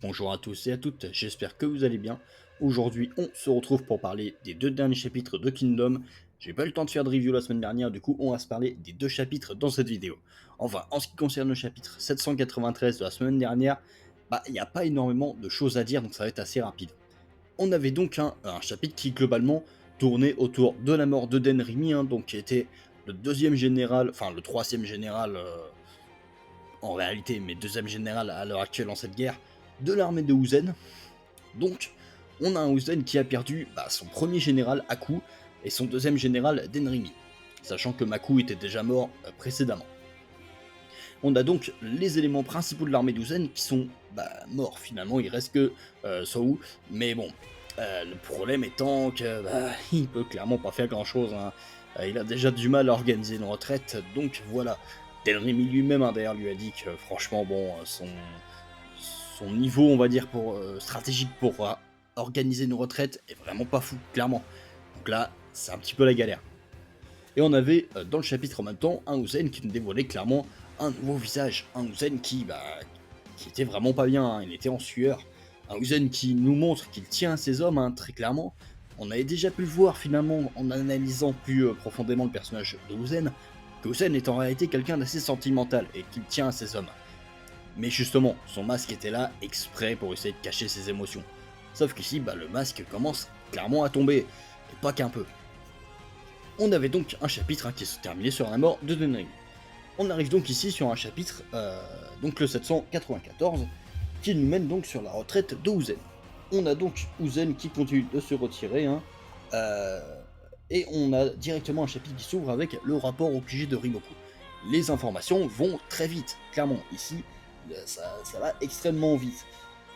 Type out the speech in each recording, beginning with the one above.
Bonjour à tous et à toutes, j'espère que vous allez bien. Aujourd'hui, on se retrouve pour parler des deux derniers chapitres de Kingdom. J'ai pas eu le temps de faire de review la semaine dernière, du coup, on va se parler des deux chapitres dans cette vidéo. Enfin, en ce qui concerne le chapitre 793 de la semaine dernière, il n'y a pas énormément de choses à dire, donc ça va être assez rapide. On avait donc un chapitre qui, globalement, tournait autour de la mort de Denrimi, donc qui était le deuxième général, enfin le troisième général en réalité, mais deuxième général à l'heure actuelle en cette guerre, de l'armée de Uzen. Donc, on a un Uzen qui a perdu son premier général, Aku, et son deuxième général, Denrimi, sachant que Maku était déjà mort précédemment. On a donc les éléments principaux de l'armée d'Uzen qui sont morts finalement, il reste que Sou, mais bon, le problème étant que il peut clairement pas faire grand chose, hein. Il a déjà du mal à organiser une retraite, donc voilà. Denrimi lui-même d'ailleurs lui a dit que franchement bon, son niveau, on va dire, pour stratégique pour organiser une retraite est vraiment pas fou, clairement. Donc là, c'est un petit peu la galère. Et on avait dans le chapitre en même temps un Uzen qui nous dévoilait clairement un nouveau visage. Un Uzen qui était vraiment pas bien, hein, il était en sueur. Un Uzen qui nous montre qu'il tient à ses hommes, hein, très clairement. On avait déjà pu le voir finalement en analysant plus profondément le personnage de Uzen, que Uzen est en réalité quelqu'un d'assez sentimental et qu'il tient à ses hommes. Mais justement, son masque était là exprès pour essayer de cacher ses émotions. Sauf qu'ici, le masque commence clairement à tomber, et pas qu'un peu. On avait donc un chapitre qui se terminait sur la mort de Denring. On arrive donc ici sur un chapitre, donc le 794, qui nous mène donc sur la retraite de Uzen. On a donc Uzen qui continue de se retirer, et on a directement un chapitre qui s'ouvre avec le rapport au QG de Rimoku. Les informations vont très vite, clairement. Ici, ça va extrêmement vite.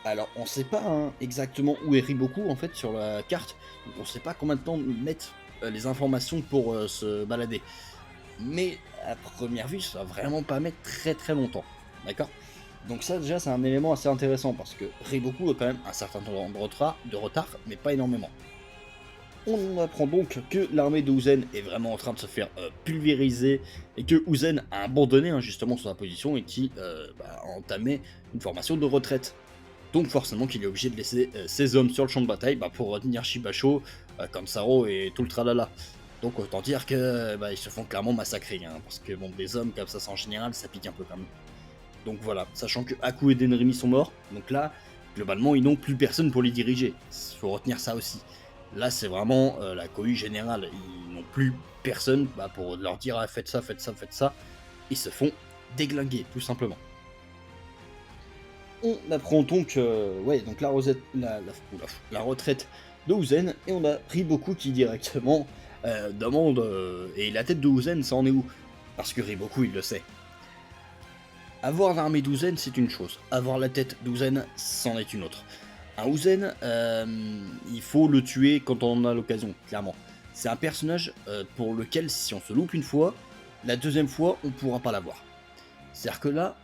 Alors, on sait pas exactement où est Riboku en fait sur la carte, donc on sait pas combien de temps mettent les informations pour se balader. Mais à première vue, ça va vraiment pas mettre très très longtemps, d'accord. Donc ça déjà c'est un élément assez intéressant parce que Riboku a quand même un certain temps de retard, mais pas énormément. On apprend donc que l'armée de Uzen est vraiment en train de se faire pulvériser et que Uzen a abandonné justement sa position et qui a entamé une formation de retraite. Donc forcément qu'il est obligé de laisser ses hommes sur le champ de bataille pour retenir Shibasho, comme Saro et tout le tralala. Donc autant dire que ils se font clairement massacrer, parce que bon, des hommes comme ça en général, ça pique un peu quand même. Donc voilà, sachant que Aku et Denrimi sont morts, donc là, globalement, ils n'ont plus personne pour les diriger. Il faut retenir ça aussi. Là, c'est vraiment la cohue générale. Ils n'ont plus personne pour leur dire ah, faites ça, faites ça, faites ça. Ils se font déglinguer, tout simplement. On apprend donc, donc la retraite de Uzen, et on a Riboku qui directement demande et la tête de Uzen, ça en est où? Parce que Riboku, il le sait. Avoir l'armée d'Uzen, c'est une chose. Avoir la tête d'Uzen, c'en est une autre. Un Uzen, il faut le tuer quand on en a l'occasion, clairement. C'est un personnage pour lequel, si on se loupe une fois, la deuxième fois, on pourra pas l'avoir. C'est-à-dire que là,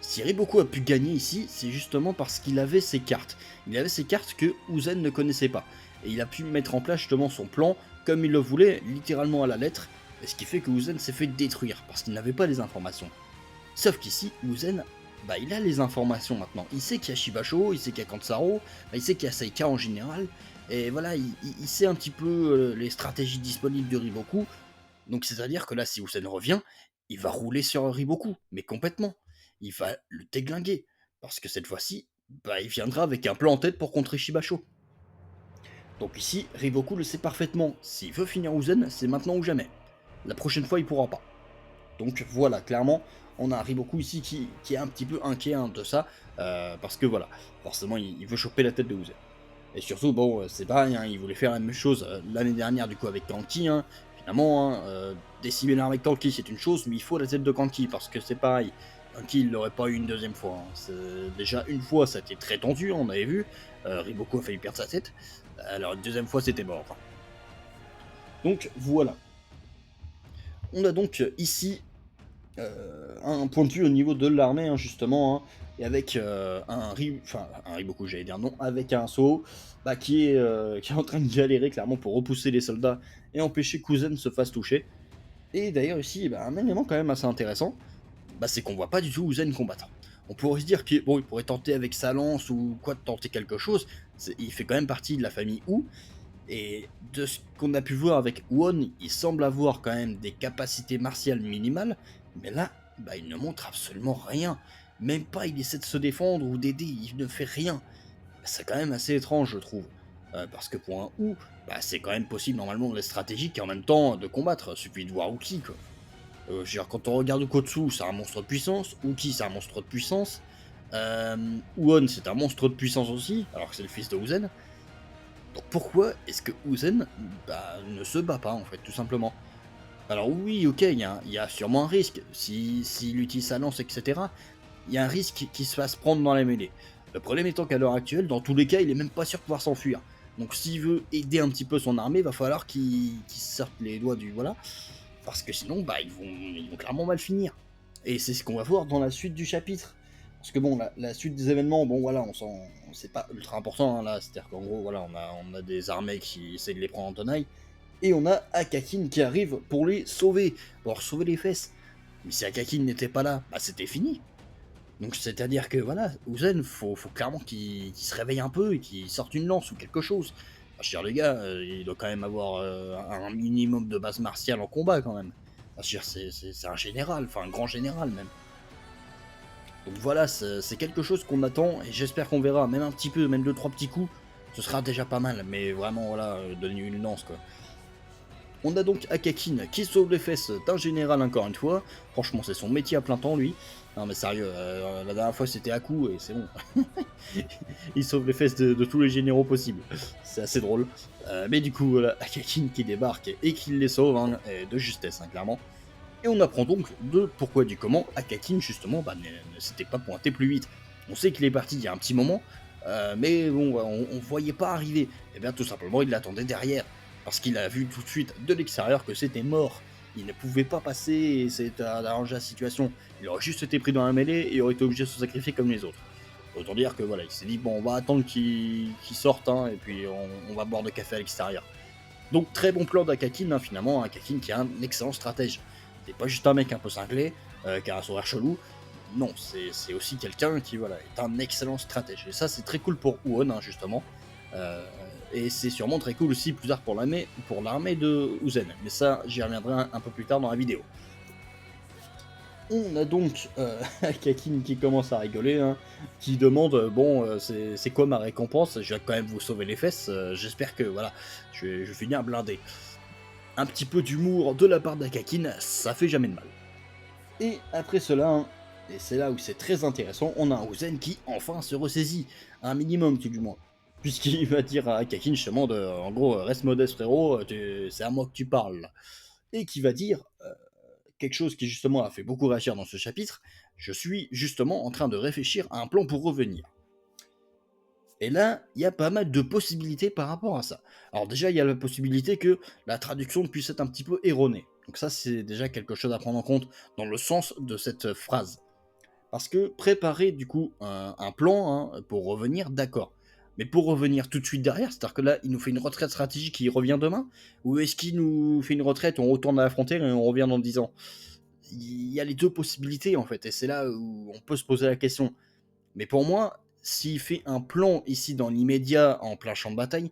si Riboku a pu gagner ici, c'est justement parce qu'il avait ses cartes. Il avait ses cartes que Uzen ne connaissait pas. Et il a pu mettre en place justement son plan comme il le voulait, littéralement à la lettre, et ce qui fait que Uzen s'est fait détruire, parce qu'il n'avait pas les informations. Sauf qu'ici, Uzen, il a les informations maintenant. Il sait qu'il y a Shibasho, il sait qu'il y a Kansaro, il sait qu'il y a Saika en général, et voilà, il sait un petit peu les stratégies disponibles de Riboku. Donc c'est-à-dire que là, si Uzen revient, il va rouler sur Riboku, mais complètement. Il va le déglinguer, parce que cette fois-ci, il viendra avec un plan en tête pour contrer Shibasho. Donc ici, Riboku le sait parfaitement, s'il veut finir Uzen, c'est maintenant ou jamais. La prochaine fois, il pourra pas. Donc voilà, clairement, on a un Riboku ici qui est un petit peu inquiet de ça, parce que voilà, forcément, il veut choper la tête de Uzen. Et surtout, bon, c'est pareil, il voulait faire la même chose l'année dernière, du coup, avec Kanki, finalement, décimer l'armée avec Kanki, c'est une chose, mais il faut la tête de Kanki, parce que c'est pareil, Kanki, il l'aurait pas eu une deuxième fois. Déjà, une fois, ça a été très tendu, on avait vu, Riboku a failli perdre sa tête, alors une deuxième fois, c'était mort. Donc, voilà. On a donc ici un point de vue au niveau de l'armée, justement, et avec un Riboku, j'allais dire non, avec un Sou, qui est en train de galérer clairement pour repousser les soldats et empêcher qu'Uzen se fasse toucher. Et d'ailleurs ici, un élément quand même assez intéressant, c'est qu'on voit pas du tout Uzen combattre. On pourrait se dire qu'il bon, il pourrait tenter avec sa lance ou quoi, de tenter quelque chose. Il fait quand même partie de la famille Wu, et de ce qu'on a pu voir avec Won, il semble avoir quand même des capacités martiales minimales, mais là, bah, il ne montre absolument rien. Même pas il essaie de se défendre ou d'aider, il ne fait rien. C'est quand même assez étrange, je trouve. Parce que pour un Wu, bah, c'est quand même possible normalement d'être stratégique et en même temps de combattre. Suffit de voir Uki, quoi. Je veux dire, quand on regarde Ukotsu, c'est un monstre de puissance. Uki, c'est un monstre de puissance. Uon, c'est un monstre de puissance aussi, alors que c'est le fils de Uzen. Donc pourquoi est-ce que Uzen bah, ne se bat pas, en fait, tout simplement? Alors oui, ok, il y a sûrement un risque. S'il utilise sa lance, etc., il y a un risque qu'il se fasse prendre dans la mêlée. Le problème étant qu'à l'heure actuelle, dans tous les cas, il est même pas sûr de pouvoir s'enfuir. Donc s'il veut aider un petit peu son armée, il va falloir qu'il sorte les doigts du... Voilà. Parce que sinon, bah, ils vont clairement mal finir. Et c'est ce qu'on va voir dans la suite du chapitre. Parce que bon, la suite des événements, bon voilà, c'est pas ultra important hein, là. C'est-à-dire qu'en gros, voilà, on a des armées qui essaient de les prendre en tenaille. Et on a Akakin qui arrive pour les sauver, pour leur sauver les fesses. Mais si Akakin n'était pas là, bah c'était fini. Donc c'est-à-dire que voilà, Uzen, faut clairement qu'il se réveille un peu et qu'il sorte une lance ou quelque chose. Enfin, je veux dire, le gars, il doit quand même avoir un minimum de base martiale en combat quand même. Enfin, je veux dire, c'est un général, enfin un grand général même. Donc voilà, c'est quelque chose qu'on attend et j'espère qu'on verra, même un petit peu, même deux trois petits coups, ce sera déjà pas mal. Mais vraiment voilà, donner une lance quoi. On a donc Akakin qui sauve les fesses d'un général encore une fois. Franchement, c'est son métier à plein temps, lui. Non mais sérieux, la dernière fois c'était Aku et c'est bon. Il sauve les fesses de tous les généraux possibles. C'est assez drôle. Mais du coup, voilà, Akakin qui débarque et qui les sauve, hein, et de justesse, hein, clairement. Et on apprend donc de pourquoi du comment Akakin, justement, bah, ne s'était pas pointé plus vite. On sait qu'il est parti il y a un petit moment, mais bon, on voyait pas arriver. Et bien tout simplement, il l'attendait derrière. Parce qu'il a vu tout de suite de l'extérieur que c'était mort. Il ne pouvait pas passer et c'est arranger la situation. Il aurait juste été pris dans la mêlée et aurait été obligé de se sacrifier comme les autres. Autant dire que voilà, il s'est dit bon, on va attendre qu'il sorte hein, et puis on va boire de café à l'extérieur. Donc très bon plan d'Akakin hein, finalement, Akakin qui est un excellent stratège. C'est pas juste un mec un peu cinglé, qui a un sourire chelou. Non, c'est aussi quelqu'un qui voilà, est un excellent stratège. Et ça c'est très cool pour Uon hein, justement. Euh, et c'est sûrement très cool aussi plus tard pour l'armée de Uzen. Mais ça j'y reviendrai un peu plus tard dans la vidéo. On a donc Kakin qui commence à rigoler, hein, qui demande bon, c'est quoi ma récompense? Je vais quand même vous sauver les fesses, j'espère que voilà, je vais finir blindé. Un petit peu d'humour de la part d'Akakin, ça fait jamais de mal. Et après cela, hein, et c'est là où c'est très intéressant, on a un Uzen qui enfin se ressaisit, un minimum tout du moins. Puisqu'il va dire à Akakin justement en gros, reste modeste frérot, c'est à moi que tu parles. Là. Et qui va dire, quelque chose qui justement a fait beaucoup réagir dans ce chapitre, je suis justement en train de réfléchir à un plan pour revenir. Et là, il y a pas mal de possibilités par rapport à ça. Alors déjà, il y a la possibilité que la traduction puisse être un petit peu erronée. Donc ça, c'est déjà quelque chose à prendre en compte dans le sens de cette phrase. Parce que préparer du coup un plan hein, pour revenir, d'accord. Mais pour revenir tout de suite derrière, c'est-à-dire que là, il nous fait une retraite stratégique qui revient demain, ou est-ce qu'il nous fait une retraite, on retourne à la frontière et on revient dans 10 ans? Il y a les deux possibilités en fait, et c'est là où on peut se poser la question. Mais pour moi, s'il fait un plan ici dans l'immédiat en plein champ de bataille,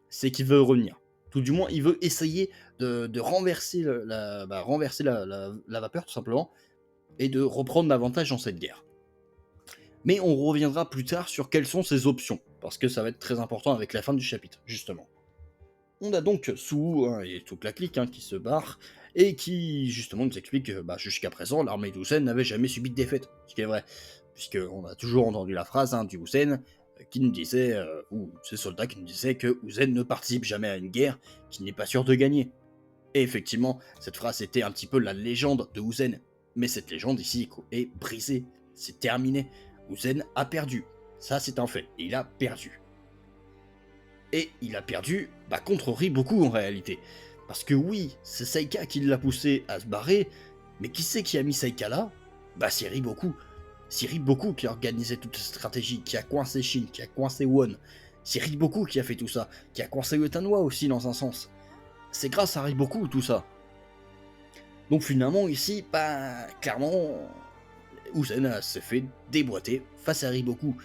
c'est qu'il veut revenir. Tout du moins, il veut essayer de renverser, renverser la vapeur tout simplement, et de reprendre l'avantage dans cette guerre. Mais on reviendra plus tard sur quelles sont ses options, parce que ça va être très important avec la fin du chapitre, justement. On a donc Sou hein, et toute la clique hein, qui se barre, et qui justement nous explique que jusqu'à présent, l'armée d'Usen n'avait jamais subi de défaite, ce qui est vrai, puisqu'on a toujours entendu la phrase hein, du Usen qui nous disait, ou ces soldats qui nous disaient que Usen ne participe jamais à une guerre qu'il n'est pas sûr de gagner. Et effectivement, cette phrase était un petit peu la légende de Usen, mais cette légende ici est brisée, c'est terminé. Usen a perdu, ça c'est un fait, il a perdu. Et il a perdu contre Riboku en réalité. Parce que oui, c'est Saika qui l'a poussé à se barrer, mais qui c'est qui a mis Saika là? C'est Riboku. C'est Riboku qui a organisé toute cette stratégie, qui a coincé Shin, qui a coincé Won. C'est Riboku qui a fait tout ça, qui a coincé Utanwa aussi dans un sens. C'est grâce à Riboku tout ça. Donc finalement ici, clairement, Uzen s'est fait déboîter face à Riboku.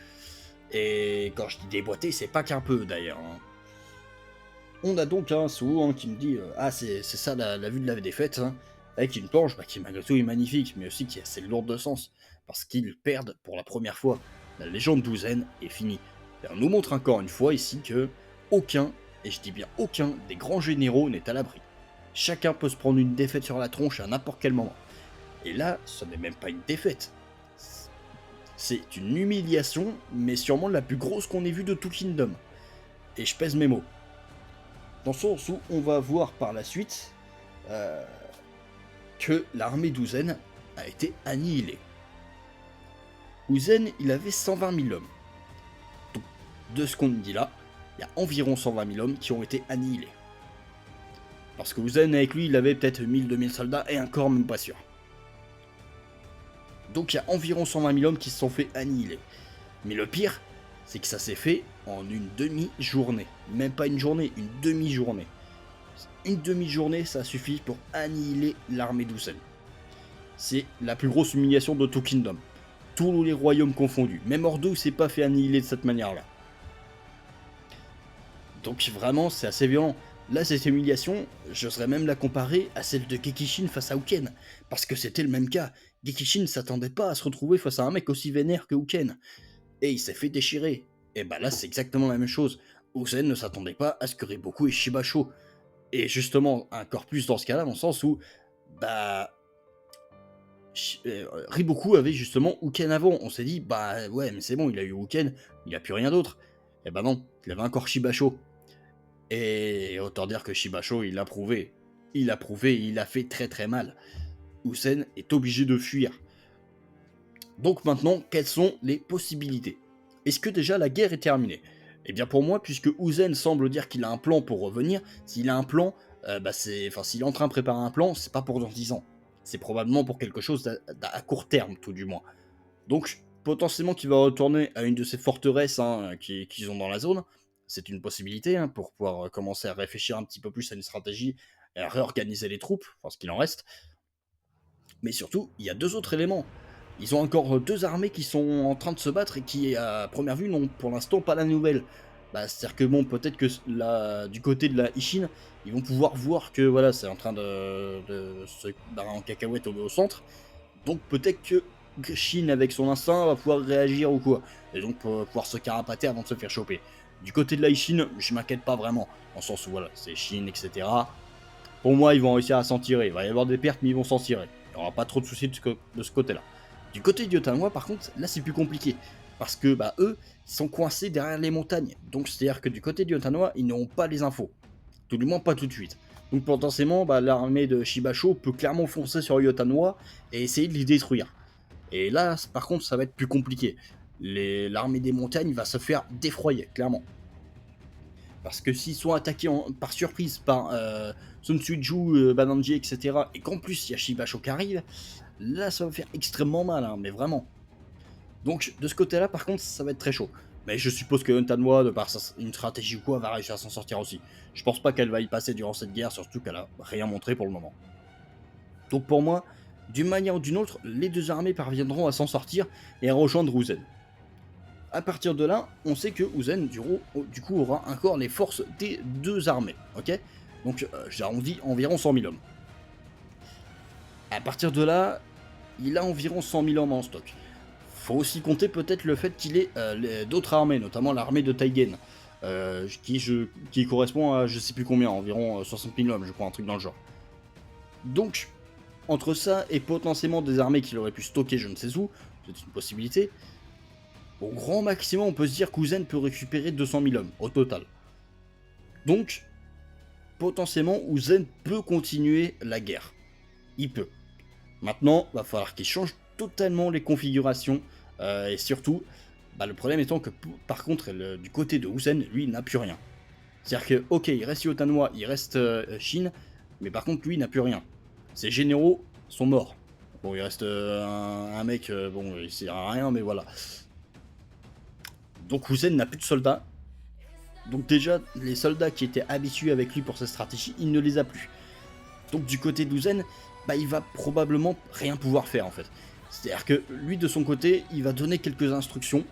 Et quand je dis déboîter, c'est pas qu'un peu d'ailleurs. Hein. On a donc un Suo qui me dit ah c'est ça la vue de la défaite, hein, avec une planche qui malgré tout est magnifique, mais aussi qui est assez lourde de sens, parce qu'ils perdent pour la première fois. La légende d'Uzen est finie. Et on nous montre encore une fois ici que aucun, et je dis bien aucun, des grands généraux n'est à l'abri. Chacun peut se prendre une défaite sur la tronche à n'importe quel moment. Et là, ce n'est même pas une défaite. C'est une humiliation, mais sûrement la plus grosse qu'on ait vue de tout Kingdom. Et je pèse mes mots. Dans le sens où on va voir par la suite que l'armée d'Uzen a été annihilée. Uzen, il avait 120 000 hommes. Donc, de ce qu'on dit là, il y a environ 120 000 hommes qui ont été annihilés. Parce que Uzen, avec lui, il avait peut-être 1000-2000 soldats, et encore même pas sûr. Donc il y a environ 120 000 hommes qui se sont fait annihiler. Mais le pire, c'est que ça s'est fait en une demi-journée. Même pas une journée, une demi-journée. Une demi-journée, ça suffit pour annihiler l'armée d'Uzen. C'est la plus grosse humiliation de tout Kingdom. Tous les royaumes confondus. Même Ordo s'est pas fait annihiler de cette manière-là. Donc vraiment, c'est assez violent. Là, cette humiliation, j'oserais même la comparer à celle de Gekishin face à Uken. Parce que c'était le même cas. Gekishin ne s'attendait pas à se retrouver face à un mec aussi vénère que Uken. Et il s'est fait déchirer. Et bah là, c'est exactement la même chose. Uzen ne s'attendait pas à ce que Riboku et Shibasho. Et justement, encore plus dans ce cas-là, dans le sens où, Riboku avait justement Uken avant. On s'est dit, bah ouais, mais c'est bon, il a eu Uken, il a plus rien d'autre. Et bah non, il avait encore Shibasho. Et autant dire que Shibasho, il a prouvé. Il a prouvé, il a fait très très mal. Uzen est obligé de fuir. Donc maintenant, quelles sont les possibilités? Est-ce que déjà la guerre est terminée? Eh bien pour moi, puisque Uzen semble dire qu'il a un plan pour revenir, s'il a un plan, s'il est en train de préparer un plan, c'est pas pour dans 10 ans. C'est probablement pour quelque chose à court terme, tout du moins. Donc, potentiellement qu'il va retourner à une de ces forteresses qu'ils ont dans la zone, c'est une possibilité pour pouvoir commencer à réfléchir un petit peu plus à une stratégie et à réorganiser les troupes, enfin ce qu'il en reste. Mais surtout, il y a deux autres éléments. Ils ont encore deux armées qui sont en train de se battre et qui, à première vue, n'ont pour l'instant pas la nouvelle. C'est-à-dire que bon, peut-être que du côté de la Ishin, ils vont pouvoir voir que voilà, c'est en train de se barrer en cacahuète au centre. Donc peut-être que Shin, avec son instinct, va pouvoir réagir ou quoi. Et donc pouvoir se carapater avant de se faire choper. Du côté de la Ishin, je m'inquiète pas vraiment. En sens où voilà, c'est Shin, etc. Pour moi, ils vont réussir à s'en tirer. Il va y avoir des pertes, mais ils vont s'en tirer. Il n'y aura pas trop de soucis de ce côté-là. Du côté du Yotanwa, par contre, là c'est plus compliqué. Parce que eux, ils sont coincés derrière les montagnes. Donc c'est-à-dire que du côté du Yotanwa, ils n'auront pas les infos. Tout du moins pas tout de suite. Donc potentiellement, l'armée de Shibasho peut clairement foncer sur Yotanwa et essayer de les détruire. Et là, par contre, ça va être plus compliqué. L'armée des montagnes va se faire défroyer, clairement. Parce que s'ils sont attaqués par surprise par Sun Tzu, Bananji, etc., et qu'en plus il y a Shibasho qui arrive, là ça va faire extrêmement mal, mais vraiment. Donc de ce côté-là, par contre, ça va être très chaud. Mais je suppose que Yotanwa, de par une stratégie ou quoi, va réussir à s'en sortir aussi. Je pense pas qu'elle va y passer durant cette guerre, surtout qu'elle a rien montré pour le moment. Donc pour moi, d'une manière ou d'une autre, les deux armées parviendront à s'en sortir et à rejoindre Uzen. À partir de là, on sait que Uzen, du coup, aura encore les forces des deux armées, ok? Donc, j'arrondis environ 100 000 hommes. À partir de là, il a environ 100 000 hommes en stock. Faut aussi compter peut-être le fait qu'il ait d'autres armées, notamment l'armée de Taigen, qui correspond à je sais plus combien, environ 60 000 hommes, je crois, un truc dans le genre. Donc, entre ça et potentiellement des armées qu'il aurait pu stocker je ne sais où, c'est une possibilité. Au grand maximum, on peut se dire qu'Uzen peut récupérer 200 000 hommes, au total. Donc, potentiellement, Uzen peut continuer la guerre. Il peut. Maintenant, va falloir qu'il change totalement les configurations, et surtout, le problème étant que, par contre, du côté de Uzen, lui, il n'a plus rien. C'est-à-dire que, ok, il reste Yotanwa, il reste Shin, mais par contre, lui, il n'a plus rien. Ses généraux sont morts. Bon, il reste un mec, bon, il sert à rien, mais voilà. Donc Uzen n'a plus de soldats. Donc déjà, les soldats qui étaient habitués avec lui pour sa stratégie, il ne les a plus. Donc du côté d'Uzen, il va probablement rien pouvoir faire en fait. C'est-à-dire que lui, de son côté, il va donner quelques instructions,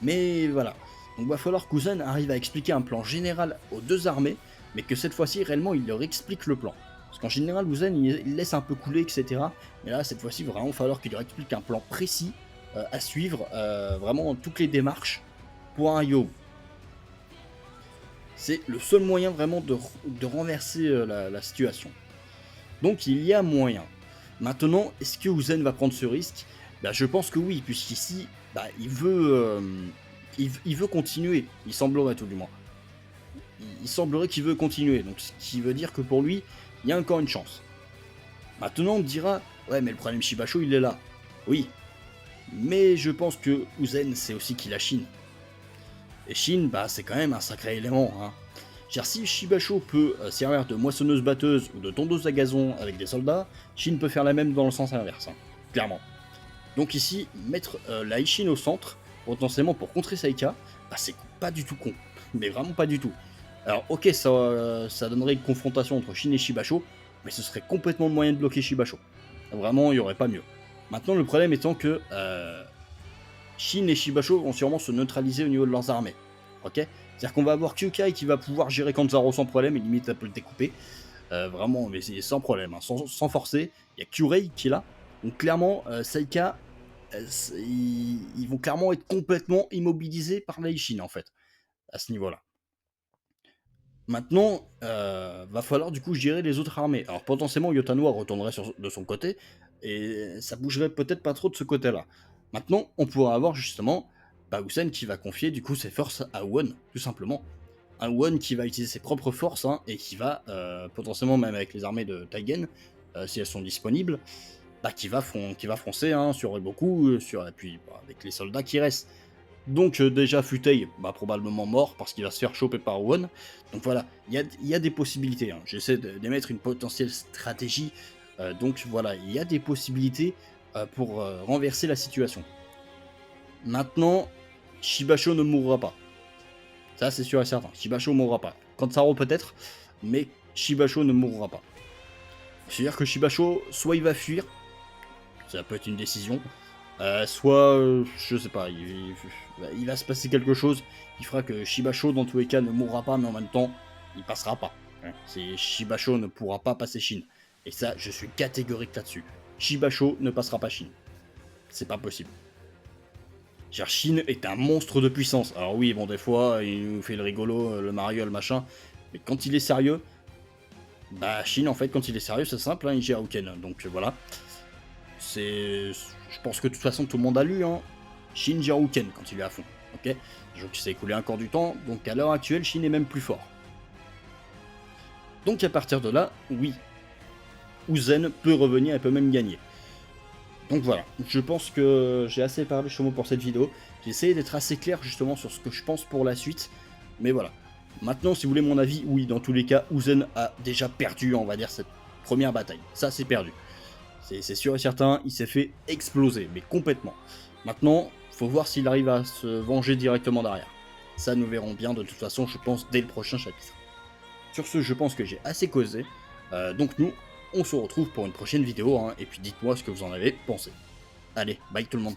mais voilà. Donc il va falloir qu'Uzen arrive à expliquer un plan général aux deux armées, mais que cette fois-ci, réellement, il leur explique le plan. Parce qu'en général, Uzen, il laisse un peu couler, etc. Mais là, cette fois-ci, vraiment, il va falloir qu'il leur explique un plan précis à suivre, vraiment toutes les démarches pour un Yoru. C'est le seul moyen vraiment de renverser la situation. Donc il y a moyen. Maintenant, est-ce que Uzen va prendre ce risque? Bah, je pense que oui, puisqu'ici, bah, il veut continuer, il semblerait tout du moins. Il semblerait qu'il veut continuer, donc ce qui veut dire que pour lui, il y a encore une chance. Maintenant, on me dira, ouais, mais le problème Shibasho, il est là. Oui, mais je pense que Uzen, c'est aussi qu'il a Shin. Et Shin, bah, c'est quand même un sacré élément, hein. Car si Shibasho peut servir de moissonneuse-batteuse ou de tondeuse à gazon avec des soldats, Shin peut faire la même dans le sens inverse, hein, clairement. Donc ici, mettre la Ishin au centre, potentiellement pour contrer Saika, bah, c'est pas du tout con, mais vraiment pas du tout. Alors ok, ça donnerait une confrontation entre Shin et Shibasho, mais ce serait complètement le moyen de bloquer Shibasho. Vraiment, il n'y aurait pas mieux. Maintenant, le problème étant que Shin et Shibasho vont sûrement se neutraliser au niveau de leurs armées. Ok, c'est-à-dire qu'on va avoir Kyukai qui va pouvoir gérer Kanzaro sans problème et limite elle peut le découper. Vraiment, mais c'est sans problème, hein, sans forcer. Il y a Kyurei qui est là. Donc clairement, Saika, ils vont clairement être complètement immobilisés par l'Aishin en fait, à ce niveau-là. Maintenant, va falloir du coup gérer les autres armées. Alors potentiellement Yotanwa retournerait de son côté, et ça bougerait peut-être pas trop de ce côté-là. Maintenant, on pourra avoir justement Usen qui va confier du coup ses forces à Won, tout simplement. Un Won qui va utiliser ses propres forces, hein, et qui va, potentiellement même avec les armées de Taigen, si elles sont disponibles, qui va foncer, hein, sur Reboku, et puis avec les soldats qui restent. Donc déjà Futei, probablement mort parce qu'il va se faire choper par Won. Donc voilà, il y a des possibilités, hein. J'essaie d'émettre une potentielle stratégie. Donc voilà, il y a des possibilités pour renverser la situation. Maintenant, Shibasho ne mourra pas. Ça c'est sûr et certain, Shibasho ne mourra pas. Kansaro peut-être, mais Shibasho ne mourra pas. C'est-à-dire que Shibasho, soit il va fuir, ça peut être une décision, soit, je sais pas, il va se passer quelque chose qui fera que Shibasho, dans tous les cas, ne mourra pas, mais en même temps, il passera pas. Hein. Shibasho ne pourra pas passer Shin. Et ça, je suis catégorique là-dessus. Shibasho ne passera pas Shin. C'est pas possible. Car Shin est un monstre de puissance. Alors oui, bon, des fois, il nous fait le rigolo, le Mario, le machin, mais quand il est sérieux, Shin, en fait, quand il est sérieux, c'est simple, hein, il gère Uken. Donc voilà. Je pense que de toute façon tout le monde a lu, hein. Shin gère Uken quand il est à fond, ok. Donc il s'est écoulé encore du temps, donc à l'heure actuelle, Shin est même plus fort. Donc à partir de là, oui, Uzen peut revenir et peut même gagner. Donc voilà, je pense que j'ai assez parlé Chomo pour cette vidéo. J'ai essayé d'être assez clair justement sur ce que je pense pour la suite, mais voilà. Maintenant, si vous voulez mon avis, oui, dans tous les cas, Uzen a déjà perdu, on va dire, cette première bataille. Ça, c'est perdu. C'est sûr et certain, il s'est fait exploser, mais complètement. Maintenant, faut voir s'il arrive à se venger directement derrière. Ça, nous verrons bien de toute façon, je pense, dès le prochain chapitre. Sur ce, je pense que j'ai assez causé. Donc nous, on se retrouve pour une prochaine vidéo, hein, et puis dites-moi ce que vous en avez pensé. Allez, bye tout le monde.